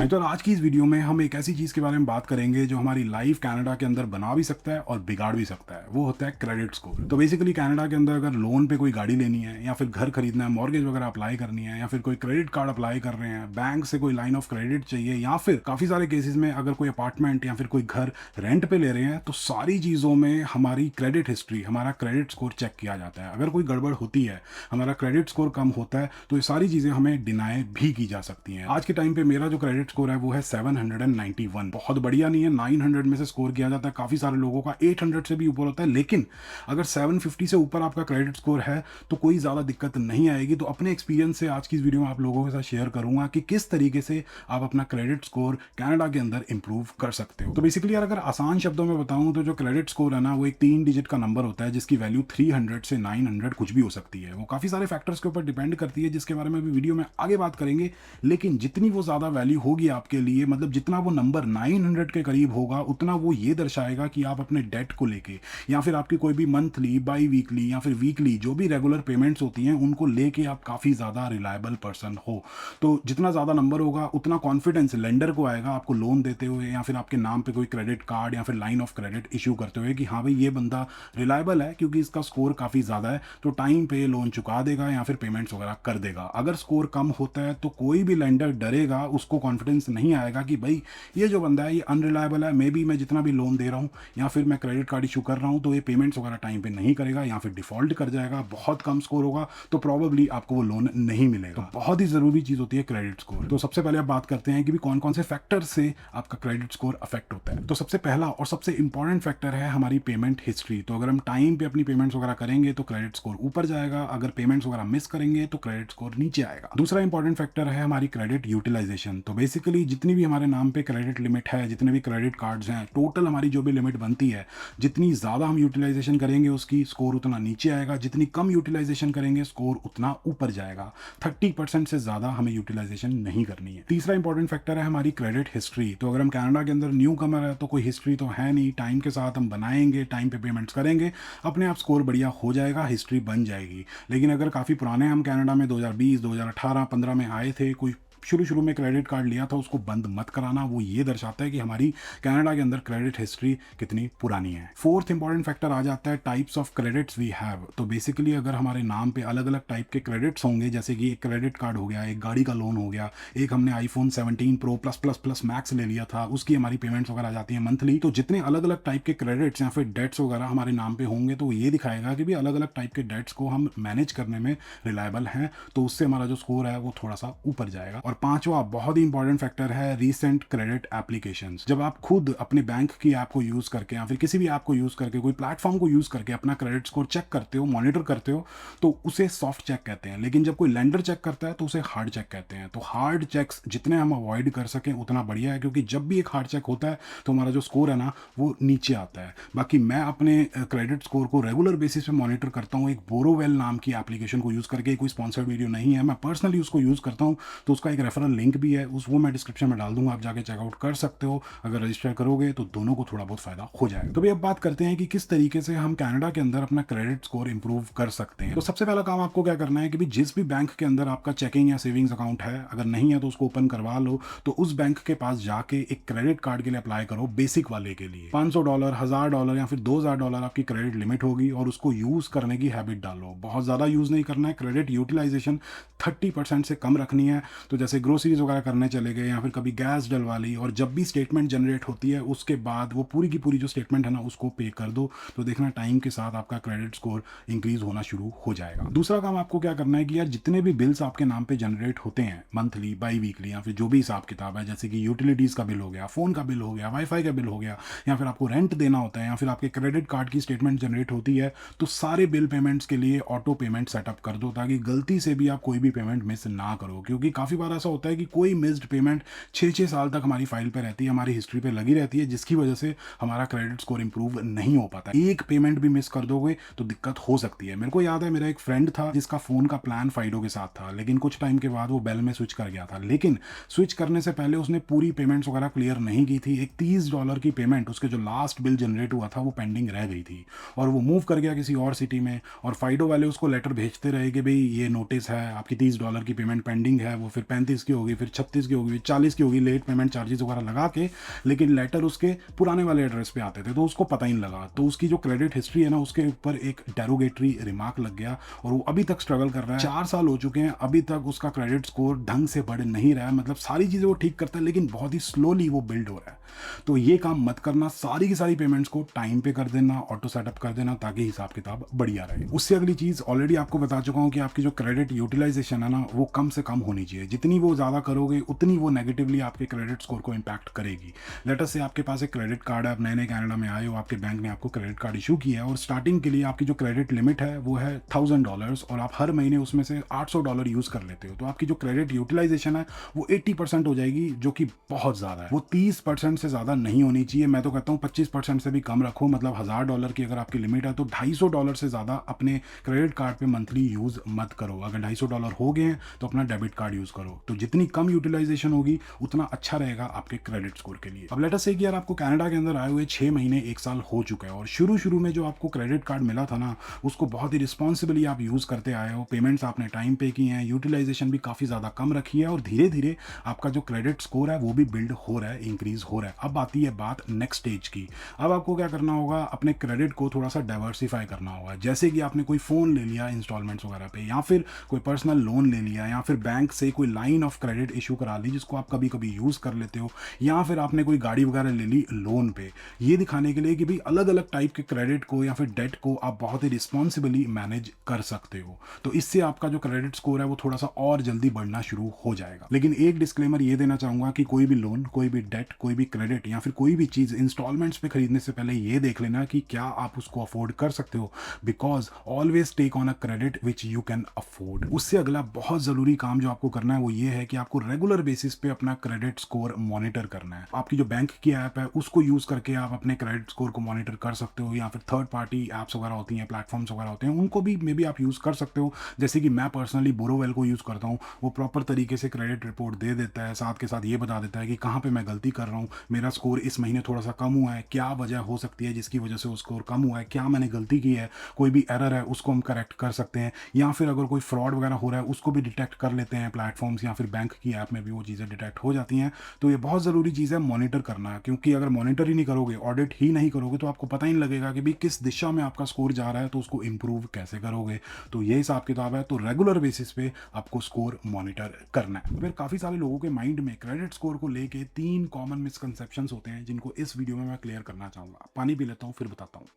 तो आज की इस वीडियो में हम एक ऐसी चीज़ के बारे में बात करेंगे जो हमारी लाइफ कनाडा के अंदर बना भी सकता है और बिगाड़ भी सकता है। वो होता है क्रेडिट स्कोर। तो बेसिकली कनाडा के अंदर अगर लोन पे कोई गाड़ी लेनी है या फिर घर खरीदना है, मॉर्गेज वगैरह अप्लाई करनी है, या फिर कोई क्रेडिट कार्ड अप्लाई कर रहे हैं, बैंक से कोई लाइन ऑफ क्रेडिट चाहिए, या फिर काफ़ी सारे केसेस में अगर कोई अपार्टमेंट या फिर कोई घर रेंट पे ले रहे हैं, तो सारी चीज़ों में हमारी क्रेडिट हिस्ट्री, हमारा क्रेडिट स्कोर चेक किया जाता है। अगर कोई गड़बड़ होती है, हमारा क्रेडिट स्कोर कम होता है, तो ये सारी चीज़ें हमें डिनाई भी की जा सकती हैं। आज के टाइम पे मेरा जो क्रेडिट स्कोर है वो है 791। बहुत बढ़िया नहीं है, 900 में से स्कोर किया जाता है। काफ़ी सारे लोगों का 800 से भी ऊपर होता है, लेकिन अगर 750 से ऊपर आपका क्रेडिट स्कोर है तो कोई ज़्यादा दिक्कत नहीं आएगी। तो अपने एक्सपीरियंस से आज की इस वीडियो में आप लोगों के साथ शेयर करूंगा कि किस तरीके से आप अपना क्रेडिट स्कोर कनाडा के अंदर इंप्रूव कर सकते हो। तो बेसिकली यार, अगर आसान शब्दों में बताऊं तो जो क्रेडिट स्कोर है ना, वो एक 3 डिजिट का नंबर होता है जिसकी वैल्यू 300 से 900 कुछ भी हो सकती है। वो काफ़ी सारे फैक्टर्स के ऊपर डिपेंड करती है, जिसके बारे में भी वीडियो में आगे बात करेंगे। लेकिन जितनी वो ज़्यादा वैल्यू होगी आपके लिए, मतलब जितना वो नंबर 900 के करीब होगा, उतना वो ये दर्शाएगा कि आप अपने डेट को लेके या फिर आपकी कोई भी मंथली, बाई वीकली या फिर वीकली जो भी रेगुलर पेमेंट्स होती हैं, उनको लेके आप काफ़ी ज़्यादा रिलायबल पर्सन हो। तो जितना ज़्यादा नंबर होगा उतना कॉन्फिडेंस लेंडर को आएगा आपको लोन देते हुए, या फिर आपके नाम पे कोई क्रेडिट कार्ड या फिर लाइन ऑफ क्रेडिट इशू करते हुए कि हाँ भाई ये बंदा रिलायबल है क्योंकि इसका स्कोर काफ़ी ज़्यादा है, तो टाइम पे लोन चुका देगा या फिर पेमेंट्स वगैरह कर देगा। अगर स्कोर कम होता है तो कोई भी लेंडर डरेगा, उसको कॉन्फिडेंस नहीं आएगा कि भाई ये जो बंदा है ये अनरिलायबल है, मे बी मैं जितना भी लोन दे रहा हूँ या फिर मैं क्रेडिट कार्ड इशू कर रहा हूँ तो ये पेमेंट्स वगैरह टाइम पे नहीं करेगा या फिर डिफॉल्ट कर जाएगा, बहुत कम स्कोर होगा, तो प्रॉबेबली आपको वो लोन नहीं मिलेगा। तो बहुत ही ज़रूरी चीज़ होती है क्रेडिट स्कोर। तो सबसे पहले आप बात करते हैं कि भी कौन कौन से फैक्टर से आपका क्रेडिट स्कोर अफेक्ट होता है। तो सबसे पहला और सबसे इंपॉर्टेंट फैक्टर है हमारी पेमेंट हिस्ट्री। तो अगर हम टाइम पे अपनी पेमेंट्स वगैरह करेंगे तो क्रेडिट स्कोर ऊपर जाएगा, अगर पेमेंट्स वगैरह मिस करेंगे तो क्रेडिट स्कोर नीचे आएगा। दूसरा इंपॉर्टेंट फैक्टर है हमारी क्रेडिट यूटिलाइजेशन। तो बेसिकली जितनी भी हमारे नाम पे क्रेडिट लिमिट है, जितने भी क्रेडिट कार्ड्स हैं, टोटल हमारी जो भी लिमिट बनती है, जितनी ज़्यादा हम यूटिलाइजेशन करेंगे उसकी स्कोर उतना नीचे आएगा, जितनी कम यूटिलाइजेशन करेंगे स्कोर उतना ऊपर जाएगा। 30% से ज़्यादा हमें यूटिलाइजेशन नहीं करनी है। तीसरा इंपॉर्टेंट फैक्टर है हमारी क्रेडिट हिस्ट्री। तो अगर हम कनाडा के अंदर न्यू कमर है तो कोई हिस्ट्री तो है नहीं, टाइम के साथ हम बनाएंगे, टाइम पे पेमेंट्स करेंगे, अपने आप स्कोर बढ़िया हो जाएगा, हिस्ट्री बन जाएगी। लेकिन अगर काफ़ी पुराने हम कनाडा में 2020, 2018, 15 में आए थे, कोई शुरू शुरू में क्रेडिट कार्ड लिया था, उसको बंद मत कराना। वो ये दर्शाता है कि हमारी कनाडा के अंदर क्रेडिट हिस्ट्री कितनी पुरानी है। फोर्थ इंपॉर्टेंट फैक्टर आ जाता है types of credits we have. तो बेसिकली अगर हमारे नाम पे अलग अलग टाइप के क्रेडिट्स होंगे, जैसे कि एक क्रेडिट कार्ड हो गया, एक गाड़ी का लोन हो गया, एक हमने iPhone 17 pro plus plus plus max ले लिया था, उसकी हमारी पेमेंट्स वगैरह आ जाती है मंथली। तो जितने अलग अलग टाइप के क्रेडिट्स या फिर डेट्स वगैरह हमारे नाम पे होंगे, तो ये दिखाएगा कि भी अलग अलग टाइप के डेट्स को हम मैनेज करने में रिलायबल हैं, तो उससे हमारा जो स्कोर है वो थोड़ा सा ऊपर जाएगा। और पांचवा बहुत ही इंपॉर्टेंट फैक्टर है रीसेंट क्रेडिट एप्लीकेशंस। जब आप खुद अपने बैंक की ऐप को यूज करके या फिर किसी भी ऐप को यूज करके, कोई प्लेटफॉर्म को यूज करके अपना क्रेडिट स्कोर चेक करते हो, मॉनिटर करते हो, तो उसे सॉफ्ट चेक कहते हैं। लेकिन जब कोई लेंडर चेक करता है तो उसे हार्ड चेक कहते हैं। तो हार्ड चेक्स जितने हम अवॉइड कर सकें उतना बढ़िया है, क्योंकि जब भी एक हार्ड चेक होता है तो हमारा जो स्कोर है ना वो नीचे आता है। बाकी मैं अपने क्रेडिट स्कोर को रेगुलर बेसिस पे मॉनिटर करता हूँ एक बोरोवेल नाम की एप्लीकेशन को यूज करके। कोई स्पॉन्सर्ड वीडियो नहीं है, मैं पर्सनली उसको यूज करता हूँ, तो उसका एक रेफरल लिंक भी है, वो मैं डिस्क्रिप्शन में डाल दूंगा, आप जाके चेकआउट कर सकते हो। अगर रजिस्टर करोगे तो दोनों को थोड़ा बहुत फायदा हो जाएगा। तो भी अब बात करते हैं कि किस तरीके से हम कनाडा के अंदर अपना क्रेडिट स्कोर इंप्रूव कर सकते हैं। तो सबसे पहला काम आपको क्या करना है कि जिस भी बैंक के अंदर आपका चेकिंग या सेविंग्स अकाउंट है, अगर नहीं है तो उसको ओपन करवा लो। तो उस बैंक के पास जाके एक क्रेडिट कार्ड के लिए अप्लाई करो, बेसिक वाले के लिए $500, $1000 या फिर $2000 आपकी क्रेडिट लिमिट होगी, और उसको यूज करने की हैबिट डालो। बहुत ज्यादा यूज नहीं करना है, क्रेडिट यूटिलाइजेशन 30% से कम रखनी है। तो जैसे ग्रोसरीज वगैरह करने चले गए या फिर कभी गैस डलवा ली, और जब भी स्टेटमेंट जनरेट होती है उसके बाद वो पूरी की पूरी जो स्टेटमेंट है ना उसको पे कर दो, तो देखना टाइम के साथ आपका क्रेडिट स्कोर इंक्रीज होना शुरू हो जाएगा। दूसरा काम आपको क्या करना है कि यार जितने भी बिल्स आपके नाम पे जनरेट होते हैं मंथली, बाई वीकली या फिर जो भी हिसाब किताब है, जैसे कि यूटिलिटीज का बिल हो गया, फोन का बिल हो गया, वाईफाई का बिल हो गया, या फिर आपको रेंट देना होता है, या फिर आपके क्रेडिट कार्ड की स्टेटमेंट जनरेट होती है, तो सारे बिल पेमेंट्स के लिए ऑटो पेमेंट सेटअप कर दो, ताकि गलती से भी आप कोई भी पेमेंट मिस ना करो। क्योंकि काफी बार ऐसा होता है कि कोई मिस्ड पेमेंट 6-6 साल तक हमारी फाइल पे रहती है, हमारी हिस्ट्री पे लगी रहती है, जिसकी वजह से हमारा क्रेडिट स्कोर इंप्रूव नहीं हो पाता। एक पेमेंट भी मिस कर दोगे तो दिक्कत हो सकती है। मेरे को याद है, मेरा एक फ्रेंड था जिसका फोन का प्लान फाइडो के साथ था, लेकिन कुछ टाइम के बाद वो बेल में स्विच कर गया था। लेकिन स्विच करने से पहले उसने पूरी पेमेंट्स वगैरह क्लियर नहीं की थी। एक $30 की पेमेंट, उसके जो लास्ट बिल जनरेट हुआ था, वो पेंडिंग रह गई थी, और वो मूव कर गया किसी और सिटी में, और फाइडो वाले उसको लेटर भेजते रहे कि भाई ये नोटिस है, आपकी $30 की पेमेंट पेंडिंग है। वो फिर पेन 35 की होगी, फिर 36 की होगी, 40 की होगी, लेट पेमेंट चार्जेस वगैरह लगा के, लेकिन लेटर उसके पुराने वाले एड्रेस पे आते थे तो उसको पता ही नहीं लगा। तो उसकी जो क्रेडिट हिस्ट्री है ना, उसके ऊपर एक डेरोगेटरी रिमार्क लग गया और वो अभी तक स्ट्रगल कर रहा है। 4 साल हो चुके हैं, अभी तक उसका क्रेडिट स्कोर ढंग से बढ़ नहीं रहा है। मतलब सारी चीज़ें वो ठीक करता है लेकिन बहुत ही स्लोली वो बिल्ड हो रहा है। तो ये काम मत करना, सारी की सारी पेमेंट्स को टाइम पे कर देना, ऑटो सेटअप कर देना, ताकि हिसाब किताब बढ़िया रहे। उससे अगली चीज़ ऑलरेडी आपको बता चुका हूँ कि आपकी जो क्रेडिट यूटिलाइजेशन है ना, वो कम से कम होनी चाहिए। जितनी वो ज़्यादा करोगे उतनी वो नेगेटिवली आपके क्रेडिट स्कोर को इम्पैक्ट करेगी। लेट अस से आपके पास एक क्रेडिट कार्ड है, आप नए नए कनाडा में आए हो, आपके बैंक ने आपको क्रेडिट कार्ड इशू किया है और स्टार्टिंग के लिए आपकी जो क्रेडिट लिमिट है वो है $1000 और आप हर महीने उसमें से $800 यूज़ कर लेते हो। तो आपकी जो क्रेडिट यूटिलाइजेशन है वो 80% हो जाएगी, जो कि बहुत ज़्यादा है। वो 30% से ज़्यादा नहीं होनी चाहिए। मैं तो कहता हूँ 25% से भी कम रखो। मतलब $1000 की अगर आपकी लिमिट है तो $250 से ज़्यादा अपने क्रेडिट कार्ड पे मंथली यूज़ मत करो। अगर $250 हो गए हैं तो अपना डेबिट कार्ड यूज़ करो। तो जितनी कम यूटिलाइजेशन होगी उतना अच्छा रहेगा आपके क्रेडिट स्कोर के लिए। अब लेट अस से कि यार आपको कनाडा के अंदर आए हुए 6 महीने 1 साल हो चुका है और शुरू में जो आपको क्रेडिट कार्ड मिला था ना, उसको बहुत ही रिस्पॉन्सिबली आप यूज़ करते आए हो। पेमेंट्स आपने टाइम पे की हैं, यूटिलाइजेशन भी काफ़ी ज़्यादा कम रखी है और धीरे धीरे आपका जो क्रेडिट स्कोर है वो भी बिल्ड हो रहा है, इंक्रीज हो रहा है। अब आती है बात नेक्स्ट स्टेज की। अब आपको क्या करना होगा, अपने क्रेडिट को थोड़ा सा डाइवर्सिफाई करना होगा। जैसे कि आपने कोई फ़ोन ले लिया इंस्टॉलमेंट्स वगैरह पे, या फिर कोई पर्सनल लोन ले लिया, या फिर बैंक से कोई लाइन ऑफ क्रेडिट इशू करा ली जिसको आप कभी कभी यूज़ कर लेते हो, या फिर आपने कोई गाड़ी वगैरह ले ली लोन पे। ये दिखाने के लिए कि भाई अलग अलग टाइप के क्रेडिट को या फिर डेट को आप बहुत ही रिस्पॉन्सिबली मैनेज कर सकते हो। तो इससे आपका जो क्रेडिट स्कोर है वो थोड़ा सा और जल्दी बढ़ना शुरू हो जाएगा। लेकिन एक डिस्क्लेमर ये देना चाहूंगा कि कोई भी लोन, कोई भी डेट, कोई भी क्रेडिट या फिर कोई भी चीज़ इंस्टॉलमेंट्स पे खरीदने से पहले ये देख लेना कि क्या आप उसको अफोर्ड कर सकते हो। Because always take on a credit which you can afford. उससे अगला बहुत ज़रूरी काम जो आपको करना है वो ये है कि आपको रेगुलर बेसिस पे अपना क्रेडिट स्कोर मॉनिटर करना है। आपकी जो बैंक की ऐप है उसको यूज़ करके आप अपने क्रेडिट स्कोर को मॉनिटर कर सकते हो, या फिर थर्ड पार्टी ऐप्स वगैरह होती हैं, प्लेटफॉर्म्स वगैरह होते हैं, उनको भी मे बी आप यूज़ कर सकते हो। जैसे कि मैं पर्सनली बोरोवेल को यूज़ करता हूँ। वो प्रॉपर तरीके से क्रेडिट रिपोर्ट दे देता है, साथ के साथ ये बता देता है कि कहाँ पे मैं गलती कर रहा हूँ, मेरा स्कोर इस महीने थोड़ा सा कम हुआ है, क्या वजह हो सकती है जिसकी वजह से वो स्कोर कम हुआ है, क्या मैंने गलती की है, कोई भी एरर है उसको हम करेक्ट कर सकते हैं, या फिर अगर कोई फ्रॉड वगैरह हो रहा है उसको भी डिटेक्ट कर लेते हैं प्लेटफॉर्म्स, या फिर बैंक की ऐप में भी वो चीज़ें डिटेक्ट हो जाती हैं। तो ये बहुत ज़रूरी चीज़ है मॉनिटर करना, क्योंकि अगर मॉनिटर ही नहीं करोगे, ऑडिट ही नहीं करोगे, तो आपको पता ही नहीं लगेगा कि भाई किस दिशा में आपका स्कोर जा रहा है, तो उसको इम्प्रूव कैसे करोगे। तो ये हिसाब किताब है। तो रेगुलर बेसिस पे आपको स्कोर मॉनिटर करना है। फिर काफ़ी सारे लोगों के माइंड में क्रेडिट स्कोर को लेके 3 कॉमन मिसकंसेप्शंस होते हैं जिनको इस वीडियो में मैं क्लियर करना चाहूँगा। पानी पी लेता हूँ फिर बताता हूँ।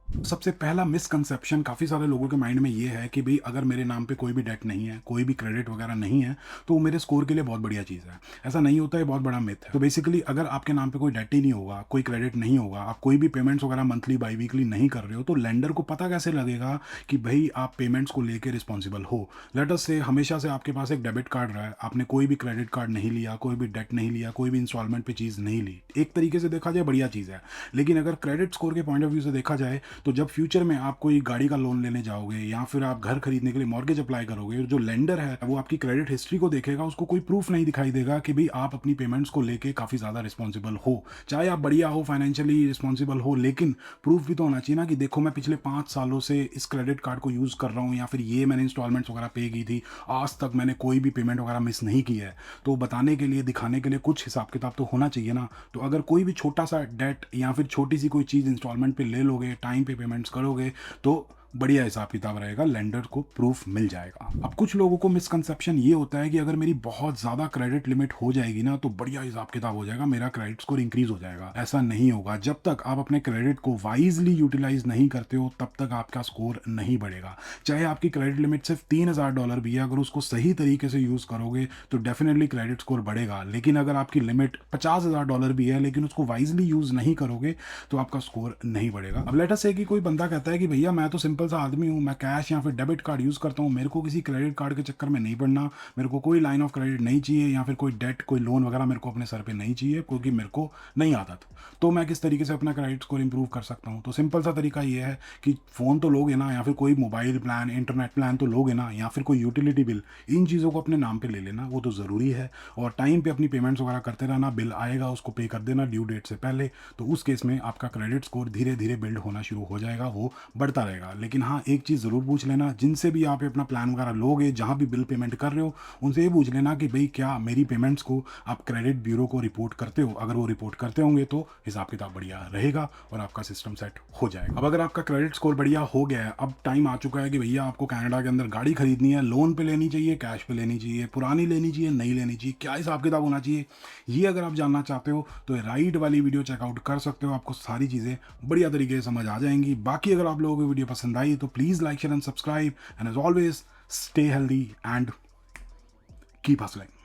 सबसे पहला मिसकंसेप्शन काफ़ी सारे लोगों के माइंड में ये है कि भाई अगर मेरे नाम पे कोई भी डेट नहीं है, कोई भी क्रेडिट वगैरह नहीं है, तो वो मेरे स्कोर के लिए बहुत बढ़िया चीज़ है। ऐसा नहीं होता है, बहुत बड़ा मिथ है। तो बेसिकली अगर आपके नाम पे कोई डेट ही नहीं होगा, कोई क्रेडिट नहीं होगा, आप कोई भी पेमेंट्स वगैरह मंथली बाई वीकली नहीं कर रहे हो, तो लेंडर को पता कैसे लगेगा कि भाई आप पेमेंट्स को लेकर रिस्पॉन्सिबल हो। लेट अस से हमेशा से आपके पास एक डेबिट कार्ड रहा है, आपने कोई भी क्रेडिट कार्ड नहीं लिया, कोई भी डेट नहीं लिया, कोई भी इंस्टॉलमेंट पे चीज़ नहीं ली, एक तरीके से देखा जाए बढ़िया चीज़ है। लेकिन अगर क्रेडिट स्कोर के पॉइंट ऑफ व्यू से देखा जाए तो जब फ्यूचर में आप कोई गाड़ी का लोन लेने जाओगे या फिर आप घर खरीदने के लिए मॉर्गेज अप्लाई करोगे, जो लेंडर है वो आपकी क्रेडिट हिस्ट्री को देखेगा, उसको कोई प्रूफ नहीं दिखाई देगा कि भाई आप अपनी पेमेंट्स को लेके काफ़ी ज़्यादा रिस्पॉन्सिबल हो। चाहे आप बढ़िया हो, फाइनेंशियली रिस्पॉन्सिबल हो, लेकिन प्रूफ भी तो होना चाहिए ना कि देखो मैं पिछले 5 सालों से इस क्रेडिट कार्ड को यूज़ कर रहा हूँ, या फिर ये मैंने इंस्टॉलमेंट्स वगैरह पे की थी, आज तक मैंने कोई भी पेमेंट वगैरह मिस नहीं की है। तो बताने के लिए, दिखाने के लिए कुछ हिसाब किताब तो होना चाहिए ना। तो अगर कोई भी छोटा सा डेट या फिर छोटी सी कोई चीज़ इंस्टॉलमेंट पे ले लोगे, टाइम पे पेमेंट्स करोगे, तो बढ़िया हिसाब किताब रहेगा, लेंडर को प्रूफ मिल जाएगा। अब कुछ लोगों को मिसकंसेप्शन ये होता है कि अगर मेरी बहुत ज़्यादा क्रेडिट लिमिट हो जाएगी ना तो बढ़िया हिसाब किताब हो जाएगा, मेरा क्रेडिट स्कोर इंक्रीज हो जाएगा। ऐसा नहीं होगा। जब तक आप अपने क्रेडिट को वाइजली यूटिलाइज नहीं करते हो तब तक आपका स्कोर नहीं बढ़ेगा। चाहे आपकी क्रेडिट लिमिट सिर्फ $3000 भी है, अगर उसको सही तरीके से यूज़ करोगे तो डेफिनेटली क्रेडिट स्कोर बढ़ेगा। लेकिन अगर आपकी लिमिट $50000 भी है लेकिन उसको वाइजली यूज़ नहीं करोगे तो आपका स्कोर नहीं बढ़ेगा। अब लेट अस से कि कोई बंदा कहता है कि भैया मैं तो सिंपल सा आदमी हूँ, मैं कैश या फिर डेबिट कार्ड यूज़ करता हूँ, मेरे को किसी क्रेडिट कार्ड के चक्कर में नहीं पड़ना, मेरे को कोई लाइन ऑफ क्रेडिट नहीं चाहिए, या फिर कोई डेट, कोई लोन वगैरह मेरे को अपने सर पे नहीं चाहिए क्योंकि मेरे को नहीं आदत। तो मैं किस तरीके से अपना क्रेडिट स्कोर इंप्रूव कर सकता हूँ? तो सिंपल सा तरीका ये है कि फ़ोन तो लोगे ना, या फिर कोई मोबाइल प्लान, इंटरनेट प्लान तो लोगे ना, या फिर कोई यूटिलिटी बिल, इन चीज़ों को अपने नाम पर ले लेना, वो तो ज़रूरी है। और टाइम पर अपनी पेमेंट्स वगैरह करते रहना, बिल आएगा उसको पे कर देना ड्यू डेट से पहले। तो उस केस में आपका क्रेडिट स्कोर धीरे धीरे बिल्ड होना शुरू हो जाएगा, वो बढ़ता रहेगा। लेकिन हाँ, एक चीज़ ज़रूर पूछ लेना, जिनसे भी आप अपना प्लान वगैरह लोगे, जहाँ भी बिल पेमेंट कर रहे हो, उनसे ये पूछ लेना कि भई क्या मेरी पेमेंट्स को आप क्रेडिट ब्यूरो को रिपोर्ट करते हो? अगर वो रिपोर्ट करते होंगे तो हिसाब-किताब बढ़िया रहेगा और आपका सिस्टम सेट हो जाएगा। अब अगर आपका क्रेडिट स्कोर बढ़िया हो गया है, अब टाइम आ चुका है कि भैया आपको कनाडा के अंदर गाड़ी खरीदनी है, लोन पे लेनी चाहिए, कैश पे लेनी चाहिए, पुरानी लेनी चाहिए, नई लेनी चाहिए, क्या हिसाब-किताब होना चाहिए? ये अगर आप जानना चाहते हो तो राइड वाली वीडियो चेकआउट कर सकते हो, आपको सारी चीज़ें बढ़िया तरीके से समझ आ जाएँगी। बाकी अगर आप लोगों को वीडियो पसंद आई तो please like, share and subscribe, and as always stay healthy and keep hustling.